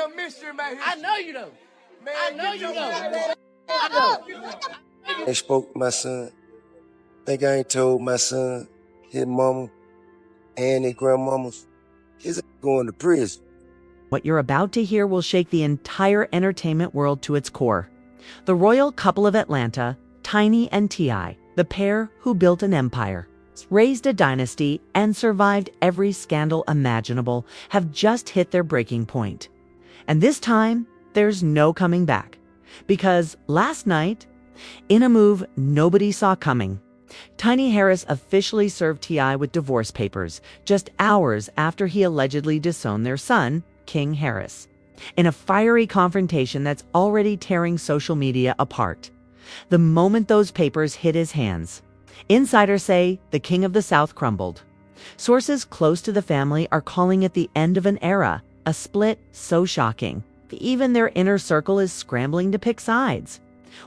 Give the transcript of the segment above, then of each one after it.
a mystery about history. I know you know. Man, I know get you your know. black I know. I spoke to my son. Think I ain't told my son, his mama, and his grandmamas, his ass going to prison. What you're about to hear will shake the entire entertainment world to its core. The royal couple of Atlanta, Tiny and T.I., the pair who built an empire, raised a dynasty, and survived every scandal imaginable, have just hit their breaking point. And this time, there's no coming back. Because last night, in a move nobody saw coming, Tiny Harris officially served T.I. with divorce papers just hours after he allegedly disowned their son, King Harris, in a fiery confrontation that's already tearing social media apart. The moment those papers hit his hands, insiders say the King of the South crumbled. Sources close to the family are calling it the end of an era, a split so shocking, even their inner circle is scrambling to pick sides.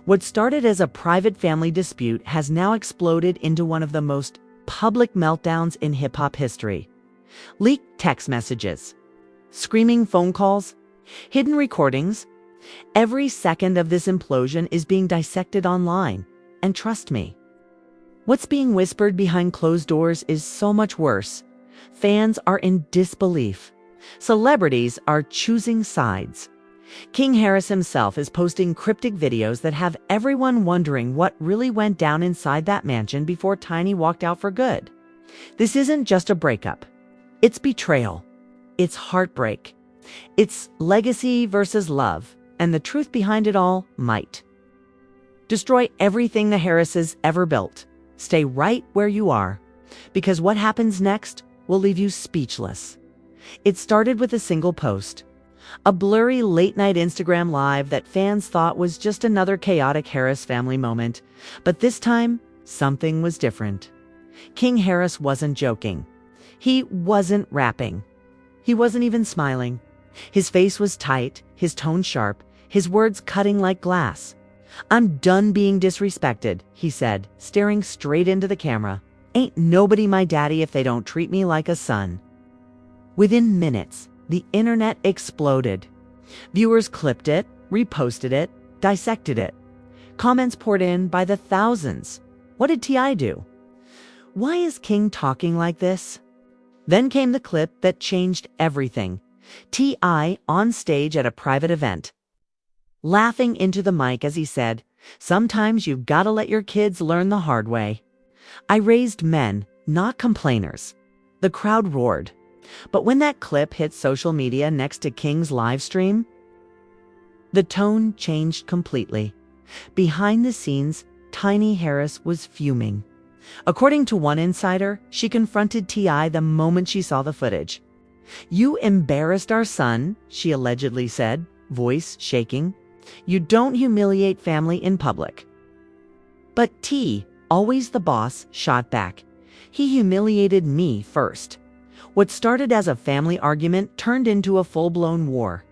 What started as a private family dispute has now exploded into one of the most public meltdowns in hip-hop history. Leaked text messages, screaming phone calls, hidden recordings. Every second of this implosion is being dissected online. And trust me, what's being whispered behind closed doors is so much worse. Fans are in disbelief. Celebrities are choosing sides. King Harris himself is posting cryptic videos that have everyone wondering what really went down inside that mansion before Tiny walked out for good. This isn't just a breakup. It's betrayal. It's heartbreak. It's legacy versus love, and the truth behind it all might destroy everything the Harrises ever built. Stay right where you are, because what happens next will leave you speechless. It started with a single post, a blurry late-night Instagram live that fans thought was just another chaotic Harris family moment. But this time, something was different. King Harris wasn't joking. He wasn't rapping. He wasn't even smiling. His face was tight, his tone sharp, his words cutting like glass. "I'm done being disrespected," he said, staring straight into the camera. "Ain't nobody my daddy if they don't treat me like a son." Within minutes, the internet exploded. Viewers clipped it, reposted it, dissected it. Comments poured in by the thousands. What did T.I. do? Why is King talking like this? Then came the clip that changed everything. T.I. on stage at a private event, laughing into the mic as he said, "Sometimes you've got to let your kids learn the hard way. I raised men, not complainers." The crowd roared. But when that clip hit social media next to King's live stream, the tone changed completely. Behind the scenes, Tiny Harris was fuming. According to one insider, she confronted T.I. the moment she saw the footage. "You embarrassed our son," she allegedly said, voice shaking. "You don't humiliate family in public." But T, always the boss, shot back. "He humiliated me first." What started as a family argument turned into a full-blown war.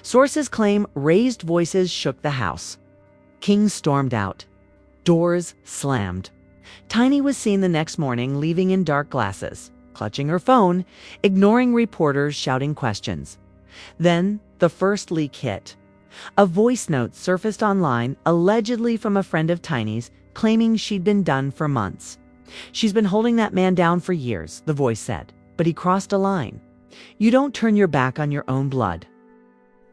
Sources claim raised voices shook the house. King stormed out. Doors slammed. Tiny was seen the next morning leaving in dark glasses, clutching her phone, ignoring reporters shouting questions. Then the first leak hit. A voice note surfaced online, allegedly from a friend of Tiny's, claiming she'd been done for months. "She's been holding that man down for years," the voice said. "But he crossed a line. You don't turn your back on your own blood."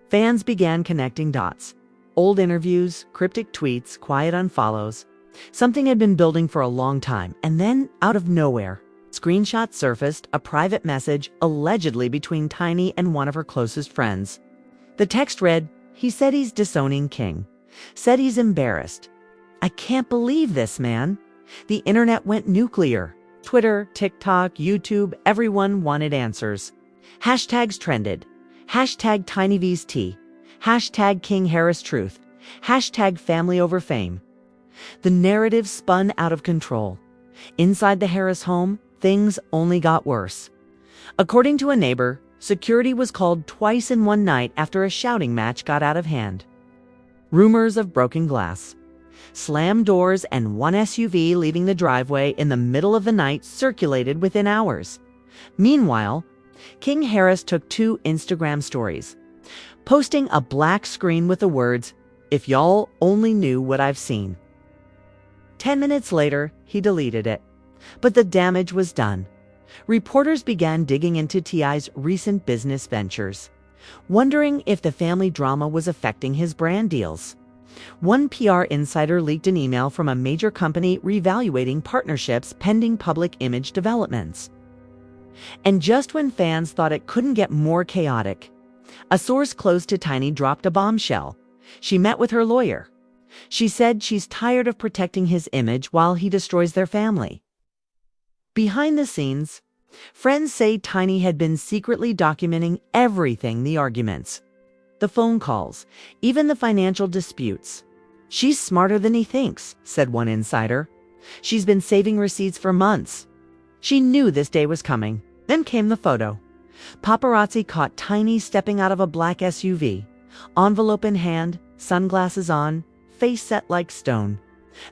Fans began connecting dots. Old interviews, cryptic tweets, quiet unfollows. Something had been building for a long time, and then, out of nowhere, screenshots surfaced, a private message allegedly between Tiny and one of her closest friends. The text read, "He said he's disowning King. Said he's embarrassed. I can't believe this, man." The internet went nuclear. Twitter, TikTok, YouTube, everyone wanted answers. Hashtags trended. Hashtag TinyVsT. Hashtag King Harris Truth. Hashtag Family Over Fame. The narrative spun out of control. Inside the Harris home, things only got worse. According to a neighbor, security was called twice in one night after a shouting match got out of hand. Rumors of broken glass, slammed doors, and one SUV leaving the driveway in the middle of the night circulated within hours. Meanwhile, King Harris took 2 Instagram stories. posting a black screen with the words, "If y'all only knew what I've seen." 10 minutes later, he deleted it. But the damage was done. Reporters began digging into T.I.'s recent business ventures, wondering if the family drama was affecting his brand deals. One PR insider leaked an email from a major company reevaluating partnerships pending public image developments. And just when fans thought it couldn't get more chaotic, a source close to Tiny dropped a bombshell. She met with her lawyer. She said she's tired of protecting his image while he destroys their family. Behind the scenes, friends say Tiny had been secretly documenting everything: the arguments, the phone calls, even the financial disputes. "She's smarter than he thinks," said one insider. "She's been saving receipts for months. She knew this day was coming." Then came the photo. Paparazzi caught Tiny stepping out of a black SUV, envelope in hand, sunglasses on, face set like stone.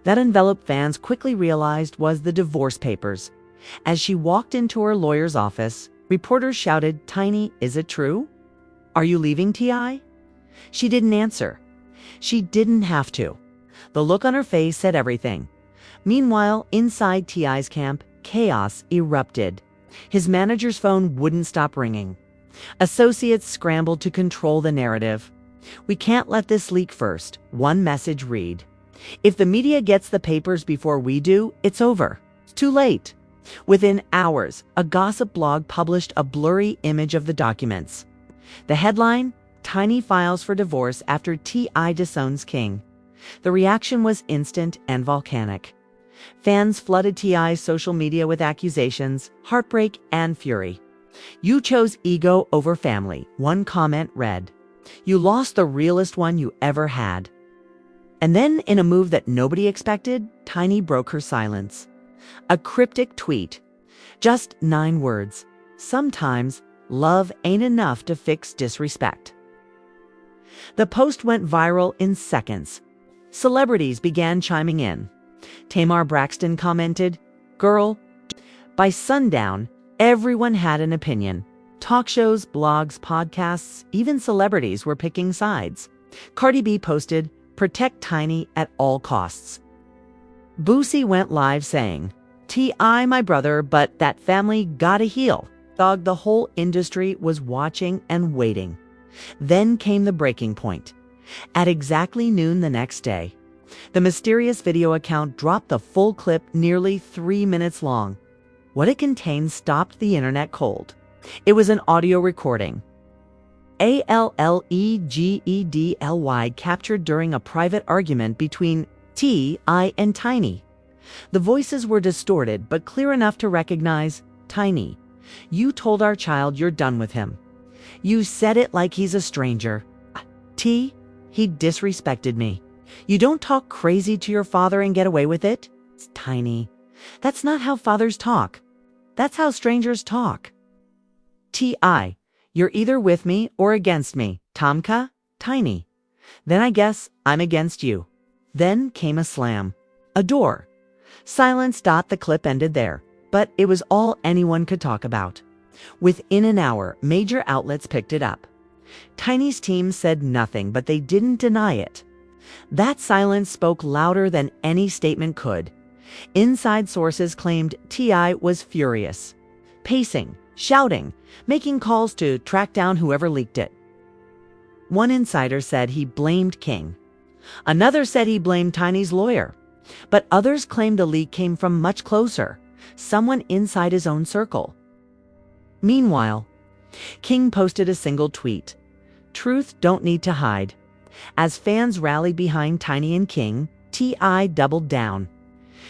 That envelope fans quickly realized was the divorce papers. As she walked into her lawyer's office, reporters shouted, "Tiny, is it true? Are you leaving T.I.?" She didn't answer. She didn't have to. The look on her face said everything. Meanwhile, inside T.I.'s camp, chaos erupted. His manager's phone wouldn't stop ringing. Associates scrambled to control the narrative. "We can't let this leak first," one message read. "If the media gets the papers before we do, it's over. It's too late." Within hours, a gossip blog published a blurry image of the documents. The headline, "Tiny files for divorce after T.I. disowns King." The reaction was instant and volcanic. Fans flooded T.I.'s social media with accusations, heartbreak, and fury. "You chose ego over family," one comment read. "You lost the realest one you ever had." And then, in a move that nobody expected, Tiny broke her silence. A cryptic tweet. Just 9 words. "Sometimes love ain't enough to fix disrespect." The post went viral in seconds. Celebrities began chiming in. Tamar Braxton commented, "Girl." By sundown, everyone had an opinion. Talk shows, blogs, podcasts, even celebrities were picking sides. Cardi B posted, "Protect Tiny at all costs." Boosie went live saying, "T.I. my brother, but that family gotta heal." The whole industry was watching and waiting. Then came the breaking point. At exactly noon the next day, the mysterious video account dropped the full clip, nearly 3 minutes long. What it contained stopped the internet cold. It was an audio recording. ALLEGEDLY captured during a private argument between T.I. and Tiny. The voices were distorted but clear enough to recognize, "Tiny, you told our child you're done with him. You said it like he's a stranger. T, he disrespected me. You don't talk crazy to your father and get away with it. It's Tiny. That's not how fathers talk. That's how strangers talk. T.I., you're either with me or against me. Tomka, Tiny. Then I guess I'm against you." Then came a slam. A door. Silence. The clip ended there, but it was all anyone could talk about. Within an hour, major outlets picked it up. Tiny's team said nothing, but they didn't deny it. That silence spoke louder than any statement could. Inside sources claimed T.I. was furious, pacing, shouting, making calls to track down whoever leaked it. One insider said he blamed King. Another said he blamed Tiny's lawyer. But others claimed the leak came from much closer, someone inside his own circle. Meanwhile, King posted a single tweet. "Truth don't need to hide." As fans rallied behind Tiny and King, T.I. doubled down.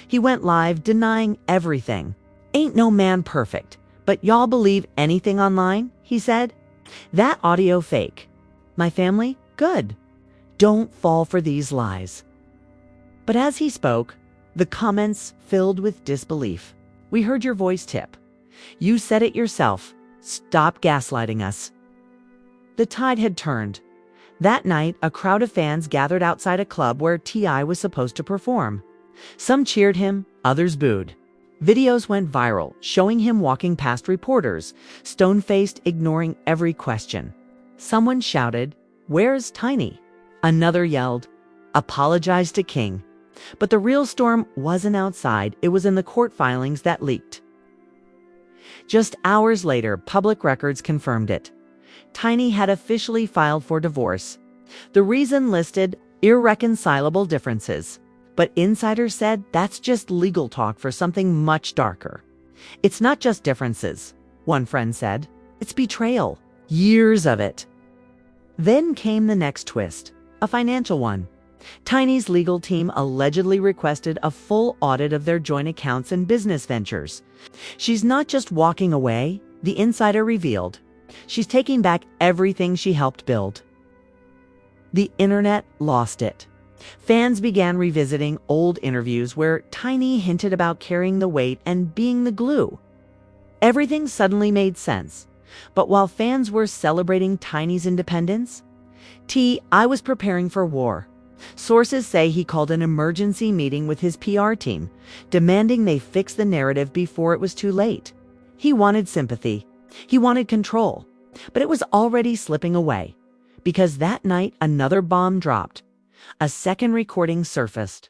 He went live denying everything. "Ain't no man perfect, but y'all believe anything online," he said. "That audio fake. My family, good. Don't fall for these lies." But as he spoke, the comments filled with disbelief. "We heard your voice tip. You said it yourself. Stop gaslighting us." The tide had turned. That night, a crowd of fans gathered outside a club where T.I. was supposed to perform. Some cheered him, others booed. Videos went viral, showing him walking past reporters, stone-faced, ignoring every question. Someone shouted, "Where's Tiny?" Another yelled, "Apologize to King." But the real storm wasn't outside, it was in the court filings that leaked. Just hours later, public records confirmed it. Tiny had officially filed for divorce. The reason listed, irreconcilable differences. But insiders said that's just legal talk for something much darker. It's not just differences, one friend said. It's betrayal. Years of it. Then came the next twist, a financial one. Tiny's legal team allegedly requested a full audit of their joint accounts and business ventures. She's not just walking away, the insider revealed. She's taking back everything she helped build. The internet lost it. Fans began revisiting old interviews where Tiny hinted about carrying the weight and being the glue. Everything suddenly made sense. But while fans were celebrating Tiny's independence, T.I. was preparing for war. Sources say he called an emergency meeting with his PR team, demanding they fix the narrative before it was too late. He wanted sympathy. He wanted control. But it was already slipping away. Because that night, another bomb dropped. A second recording surfaced.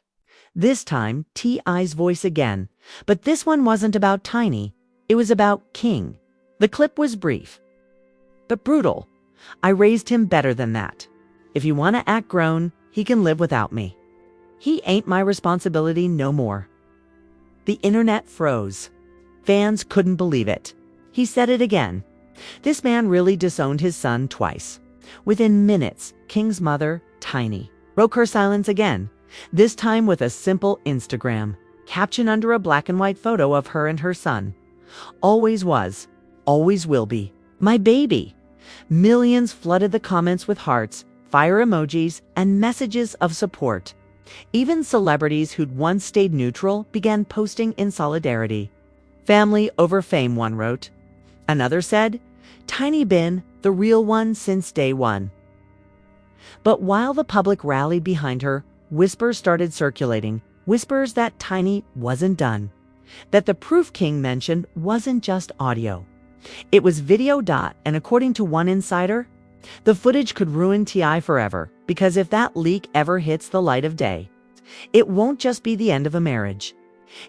This time, T.I.'s voice again. But this one wasn't about Tiny. It was about King. The clip was brief, but brutal. I raised him better than that. If you want to act grown, he can live without me. He ain't my responsibility no more. The internet froze. Fans couldn't believe it. He said it again. This man really disowned his son twice. Within minutes, King's mother, Tiny, broke her silence again, this time with a simple Instagram caption under a black and white photo of her and her son. Always was, always will be, my baby. Millions flooded the comments with hearts, fire emojis, and messages of support. Even celebrities who'd once stayed neutral began posting in solidarity. Family over fame, one wrote. Another said, Tiny been the real one since day one. But while the public rallied behind her, whispers started circulating, whispers that Tiny wasn't done. That the proof King mentioned wasn't just audio. It was video. And according to one insider, the footage could ruin T.I. forever, because if that leak ever hits the light of day, it won't just be the end of a marriage.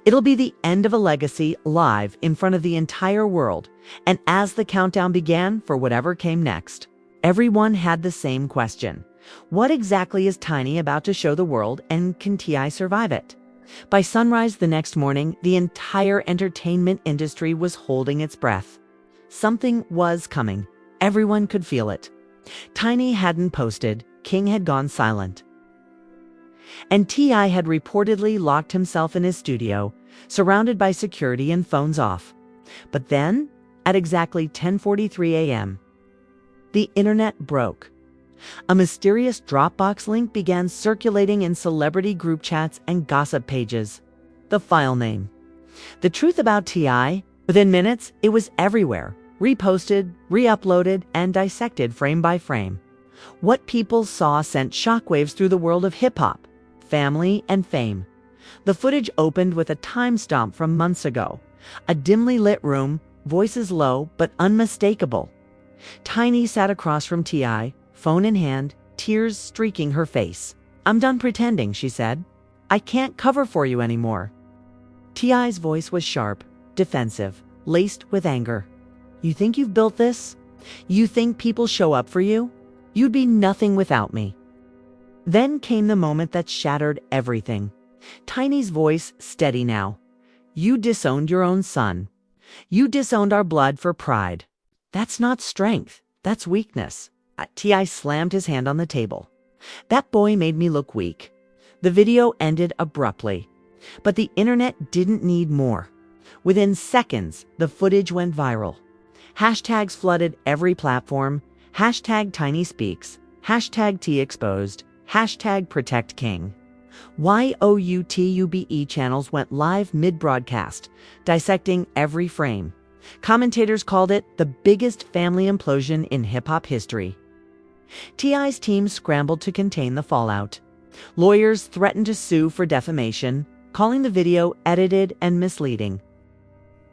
It'll be the end of a legacy live in front of the entire world. And as the countdown began for whatever came next, everyone had the same question. What exactly is Tiny about to show the world, and can T.I. survive it? By sunrise the next morning, the entire entertainment industry was holding its breath. Something was coming. Everyone could feel it. Tiny hadn't posted. King had gone silent. And T.I. had reportedly locked himself in his studio, surrounded by security and phones off. But then, at exactly 10:43 a.m., the internet broke. A mysterious Dropbox link began circulating in celebrity group chats and gossip pages. The file name. The truth about T.I., within minutes, it was everywhere, reposted, re-uploaded, and dissected frame by frame. What people saw sent shockwaves through the world of hip-hop, family, and fame. The footage opened with a timestamp from months ago. A dimly lit room, voices low but unmistakable. Tiny sat across from T.I., phone in hand, tears streaking her face. I'm done pretending, she said. I can't cover for you anymore. T.I.'s voice was sharp, defensive, laced with anger. You think you've built this? You think people show up for you? You'd be nothing without me. Then came the moment that shattered everything. Tiny's voice steady now. You disowned your own son. You disowned our blood for pride. That's not strength. That's weakness. T.I. slammed his hand on the table. That boy made me look weak. The video ended abruptly. But the internet didn't need more. Within seconds, the footage went viral. Hashtags flooded every platform. Hashtag Tiny Speaks. Hashtag T Exposed. Hashtag Protect King. YOUTUBE channels went live mid-broadcast, dissecting every frame. Commentators called it the biggest family implosion in hip-hop history. T.I.'s team scrambled to contain the fallout. Lawyers threatened to sue for defamation, calling the video edited and misleading.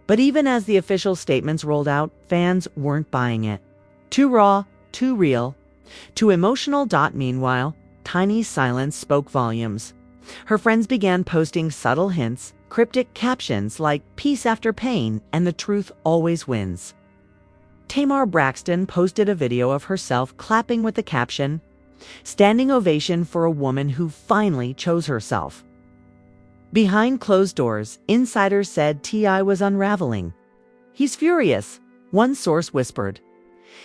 But even as the official statements rolled out, fans weren't buying it. Too raw, too real, too emotional. Meanwhile, Tiny's silence spoke volumes. Her friends began posting subtle hints, cryptic captions like "peace after pain" and "the truth always wins." Tamar Braxton posted a video of herself clapping with the caption, "Standing ovation for a woman who finally chose herself." Behind closed doors, insiders said T.I. was unraveling. "He's furious," one source whispered.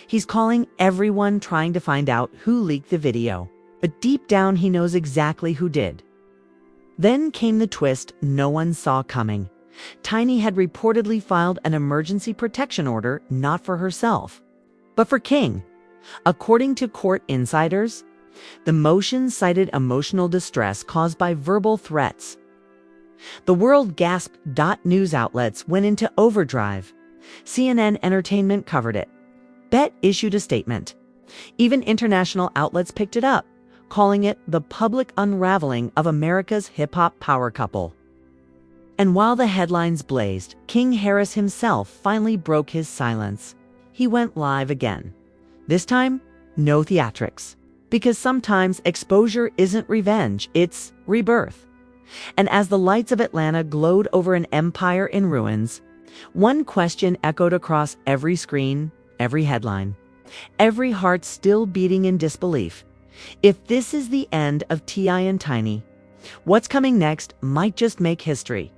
"He's calling everyone trying to find out who leaked the video. But deep down he knows exactly who did." Then came the twist no one saw coming. Tiny had reportedly filed an emergency protection order not for herself, but for King. According to court insiders, the motion cited emotional distress caused by verbal threats. The world gasped. News outlets went into overdrive. CNN Entertainment covered it. BET issued a statement. Even international outlets picked it up, calling it the public unraveling of America's hip-hop power couple. And while the headlines blazed, King Harris himself finally broke his silence. He went live again. This time, no theatrics. Because sometimes exposure isn't revenge, it's rebirth. And as the lights of Atlanta glowed over an empire in ruins, one question echoed across every screen, every headline, every heart still beating in disbelief. If this is the end of T.I. and Tiny, what's coming next might just make history.